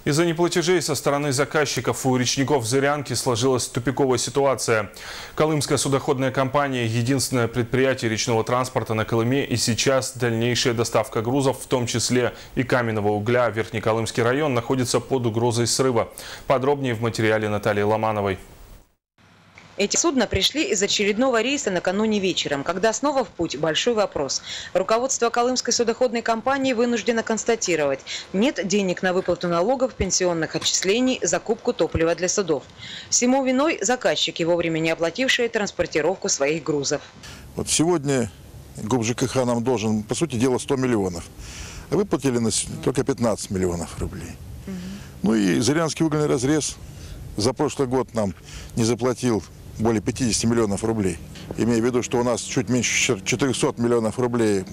Из-за неплатежей со стороны заказчиков у речников Зырянки сложилась тупиковая ситуация. Колымская судоходная компания – единственное предприятие речного транспорта на Колыме, и сейчас дальнейшая доставка грузов, в том числе и каменного угля, в Верхнеколымский район, находится под угрозой срыва. Подробнее в материале Натальи Ломановой. Эти судна пришли из очередного рейса накануне вечером, когда снова в путь большой вопрос. Руководство Колымской судоходной компании вынуждено констатировать – нет денег на выплату налогов, пенсионных отчислений, закупку топлива для судов. Всему виной заказчики, вовремя не оплатившие транспортировку своих грузов. Вот сегодня ГУП ЖКХ нам должен, по сути дела, 100 миллионов. А выплатили только 15 миллионов рублей. Ну и Зырянский угольный разрез за прошлый год нам не заплатил более 50 миллионов рублей. Имея в виду, что у нас чуть меньше 400 миллионов рублей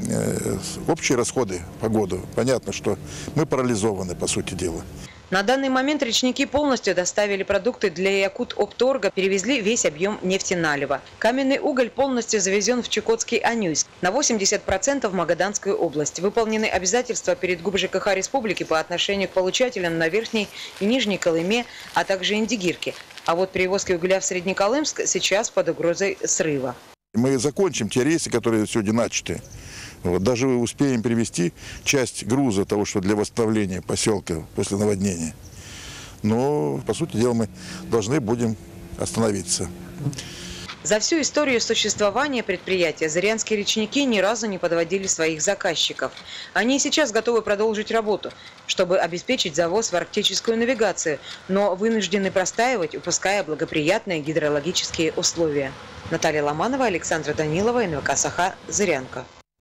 общие расходы по году, понятно, что мы парализованы, по сути дела. На данный момент речники полностью доставили продукты для Якутопторга, перевезли весь объем нефтеналива. Каменный уголь полностью завезен в Чукотский Анюйск, на 80% в Магаданскую область. Выполнены обязательства перед ГУП ЖКХ республики по отношению к получателям на Верхней и Нижней Колыме, а также Индигирке. А вот перевозки угля в Среднеколымск сейчас под угрозой срыва. Мы закончим те рейсы, которые сегодня начаты. Вот, даже успеем привезти часть груза того, что для восстановления поселка после наводнения. Но, по сути дела, мы должны будем остановиться. За всю историю существования предприятия зырянские речники ни разу не подводили своих заказчиков. Они и сейчас готовы продолжить работу, чтобы обеспечить завоз в арктическую навигацию, но вынуждены простаивать, упуская благоприятные гидрологические условия. Наталья Ломанова, Александра Данилова, НВК «Саха», Зырянка.